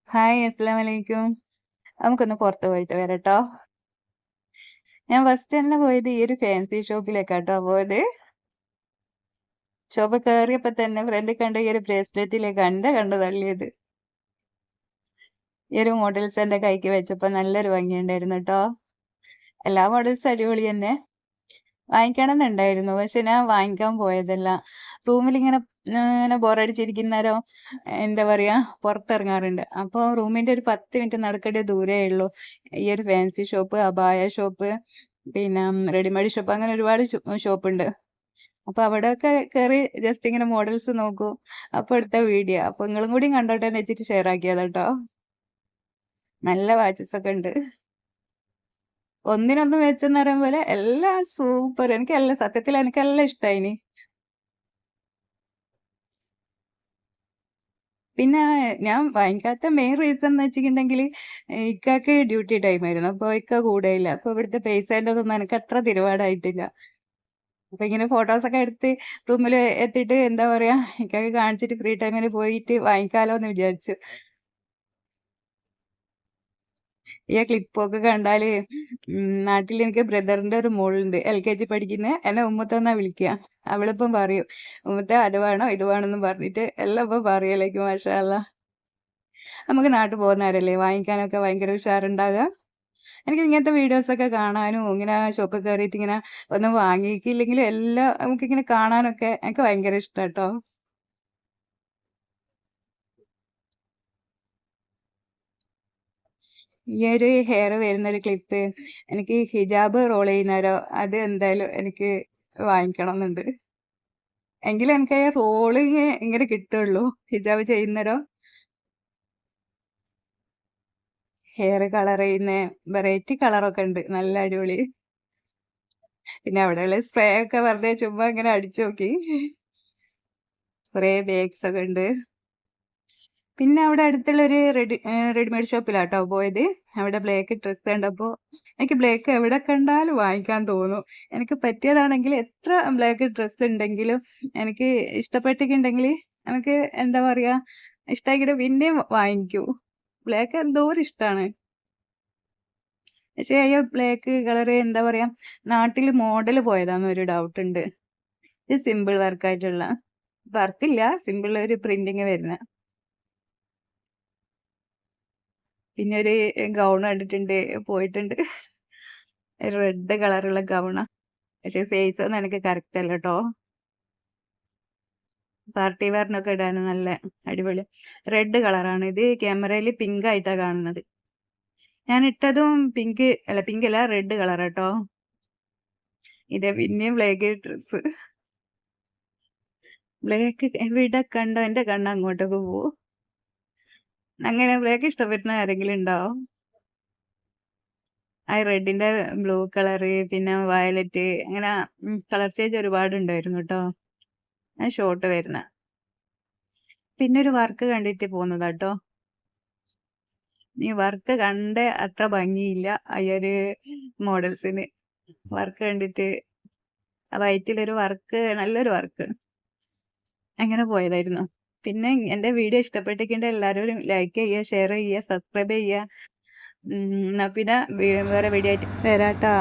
Hi അസ്സലാമലൈക്കും. നമുക്കൊന്ന് പുറത്ത് പോയിട്ട് വരാട്ടോ. ഞാൻ ഫസ്റ്റ് തന്നെ പോയത് ഈ ഒരു ഫാൻസി ഷോപ്പിലേക്കാട്ടോ പോയത്. ഷോപ്പ് കേറിയപ്പോ തന്നെ ഫ്രണ്ടിൽ കണ്ട ഈ ഒരു ബ്രേസ്ലെറ്റിലെ കണ്ടു തള്ളിയത്. ഈ ഒരു മോഡൽസ് എന്റെ കൈക്ക് വെച്ചപ്പോ നല്ലൊരു ഭംഗിയുണ്ടായിരുന്നു ട്ടോ. എല്ലാ മോഡൽസും അടിപൊളി തന്നെ. വാങ്ങിക്കണംന്നുണ്ടായിരുന്നു. പക്ഷെ ഞാൻ വാങ്ങിക്കാൻ പോയതല്ല. റൂമിലിങ്ങനെ ഇങ്ങനെ ബോറടിച്ചിരിക്കുന്നേരം എന്താ പറയാ പുറത്തിറങ്ങാറുണ്ട്. അപ്പൊ റൂമിന്റെ ഒരു 10 മിനിറ്റ് നടക്കേണ്ട ദൂരേ ഉള്ളൂ ഈ ഒരു ഫാൻസി ഷോപ്പ്, അബായ ഷോപ്പ്, പിന്നെ റെഡിമെയ്ഡ് ഷോപ്പ് അങ്ങനെ ഒരുപാട് ഷോപ്പുണ്ട്. അപ്പൊ അവിടെയൊക്കെ കേറി ജസ്റ്റ് ഇങ്ങനെ മോഡൽസ് നോക്കൂ. അപ്പൊ എടുത്ത വീഡിയോ. അപ്പൊ നിങ്ങളും കൂടി കണ്ടോട്ടെ എന്ന് വെച്ചിട്ട് ഷെയർ ആക്കിയതാട്ടോ. നല്ല വാച്ചസ് ഒക്കെ ഉണ്ട്. ഒന്നിനൊന്ന് മെച്ചെന്ന് പറയും പോലെ എല്ലാം സൂപ്പർ. എനിക്കെല്ലാം സത്യത്തിൽ എനിക്കെല്ലാം ഇഷ്ടായിനി. പിന്നെ ഞാൻ വാങ്ങിക്കാത്ത മെയിൻ റീസൺ എന്ന് വെച്ചിട്ടുണ്ടെങ്കില് ഇക്കാക്ക് ഡ്യൂട്ടി ടൈം ആയിരുന്നു. അപ്പൊ ഇക്ക കൂടെയില്ല. അപ്പൊ ഇവിടുത്തെ പൈസേന്റെതൊന്നും എനിക്ക് അത്ര തിരുവാടായിട്ടില്ല. അപ്പൊ ഇങ്ങനെ ഫോട്ടോസൊക്കെ എടുത്ത് റൂമില് എത്തിയിട്ട് എന്താ പറയാ ഇക്കാക്ക് കാണിച്ചിട്ട് ഫ്രീ ടൈമില് പോയിട്ട് വാങ്ങിക്കാലോ എന്ന് വിചാരിച്ചു. ഈ ക്ലിപ്പൊക്കെ കണ്ടാല് നാട്ടിൽ എനിക്ക് ബ്രദറിന്റെ ഒരു മോളുണ്ട്. LKG പഠിക്കുന്നെ. എന്നെ ഉമ്മൂത്തന്നാ വിളിക്കുക. അവളിപ്പം പറയും ഉമ്മൂത്ത അത് വേണം ഇത് വേണംന്ന് പറഞ്ഞിട്ട് എല്ലാം ഇപ്പം പറയലേക്ക് മാഷാ അള്ളാ. നമുക്ക് നാട്ടിൽ പോകുന്നവരല്ലേ വാങ്ങിക്കാനൊക്കെ ഭയങ്കര ഉഷാറുണ്ടാകുക. എനിക്ക് ഇങ്ങനത്തെ വീഡിയോസൊക്കെ കാണാനും ഇങ്ങനെ ഷോപ്പിൽ കയറിയിട്ട് ഇങ്ങനെ ഒന്നും വാങ്ങിക്കില്ലെങ്കിലും എല്ലാം നമുക്കിങ്ങനെ കാണാനൊക്കെ എനിക്ക് ഭയങ്കര ഇഷ്ടാട്ടോ. ഈ ഒരു ഹെയർ വരുന്നൊരു ക്ലിപ്പ് എനിക്ക് ഹിജാബ് റോൾ ചെയ്യുന്നേരം അത് എന്തായാലും എനിക്ക് വാങ്ങിക്കണംന്നുണ്ട്. എങ്കിലേ എനിക്ക് ആ റോളിങ് ഇങ്ങനെ കിട്ടുള്ളൂ. ഹിജാബ് ചെയ്യുന്നേരം ഹെയർ കളർ ചെയ്യുന്ന വെറൈറ്റി കളറൊക്കെ ഉണ്ട്. നല്ല അടിപൊളി. പിന്നെ അവിടെയുള്ള സ്പ്രേ ഒക്കെ വെറുതെ ചുമ്മാ ഇങ്ങനെ അടിച്ചു നോക്കി. കുറേ ബാഗ്സ് ഒക്കെ ഉണ്ട്. പിന്നെ അവിടെ അടുത്തുള്ളൊരു റെഡിമെയ്ഡ് ഷോപ്പിലാട്ടോ പോയത്. അവിടെ ബ്ലാക്ക് ഡ്രസ്സ് കണ്ടപ്പോ എനിക്ക് ബ്ലാക്ക് എവിടെ കണ്ടാലും വാങ്ങിക്കാൻ തോന്നും. എനിക്ക് പറ്റിയതാണെങ്കിൽ എത്ര ബ്ലാക്ക് ഡ്രസ്സ് ഉണ്ടെങ്കിലും എനിക്ക് ഇഷ്ടപ്പെട്ടിട്ടുണ്ടെങ്കിൽ നമുക്ക് എന്താ പറയാ ഇഷ്ടാക്കിയിട്ട് പിന്നെയും വാങ്ങിക്കും. ബ്ലാക്ക് എന്തോരം ഇഷ്ടാണ്. പക്ഷേ ഈ ബ്ലാക്ക് കളറ് എന്താ പറയാ നാട്ടില് മോഡല് പോയതാന്നൊരു ഡൗട്ടുണ്ട്. ഇത് സിമ്പിൾ വർക്കായിട്ടുള്ള വർക്കില്ല സിമ്പിൾ ഒരു പ്രിന്റിങ് വരുന്ന. പിന്നെ ഒരു ഗൗൺ കണ്ടിട്ടുണ്ട് പോയിട്ടുണ്ട്. റെഡ് കളറുള്ള ഗൗണാ. പക്ഷെ സൈസ് ഒന്നും എനിക്ക് കറക്റ്റ് അല്ല ട്ടോ. പാർട്ടി വെയറിനൊക്കെ ഇടാൻ നല്ല അടിപൊളി. റെഡ് കളറാണ്. ഇത് ക്യാമറയിൽ പിങ്ക് ആയിട്ടാ കാണുന്നത്. ഞാൻ ഇട്ടതും പിങ്ക് അല്ല റെഡ് കളറാട്ടോ. ഇത് പിന്നെയും ബ്ലാക്ക് ഡ്രസ്സ്. ബ്ലാക്ക് എവിടെ കണ്ടോ എന്റെ കണ്ണ് അങ്ങോട്ടൊക്കെ പോവും. അങ്ങനെ ബ്ലാക്ക് ഇഷ്ടപ്പെടുന്ന ആരെങ്കിലും ഉണ്ടോ? ആ റെഡിന്റെ ബ്ലൂ കളറ് പിന്നെ വയലറ്റ് അങ്ങനെ കളർ ചേഞ്ച് ഒരുപാടുണ്ടായിരുന്നു ട്ടോ. ഞാൻ ഷോർട്ട് വരുന്ന. പിന്നെ ഒരു വർക്ക് കണ്ടിട്ട് പോന്നതാട്ടോ. ഈ വർക്ക് കണ്ട അത്ര ഭംഗിയില്ല ഈ ഒരു മോഡൽസിന്. വർക്ക് കണ്ടിട്ട് വൈറ്റിലൊരു വർക്ക് നല്ലൊരു വർക്ക്. അങ്ങനെ പോയതായിരുന്നു. പിന്നെ എന്റെ വീഡിയോ ഇഷ്ടപ്പെട്ടിട്ടുണ്ടെങ്കിൽ എല്ലാവരും ലൈക്ക് ചെയ്യുക, ഷെയർ ചെയ്യുക, സബ്സ്ക്രൈബ് ചെയ്യുക. എന്നാ പിന്നെ വേറെ വീഡിയോ ആയിട്ട് വരാട്ടാ.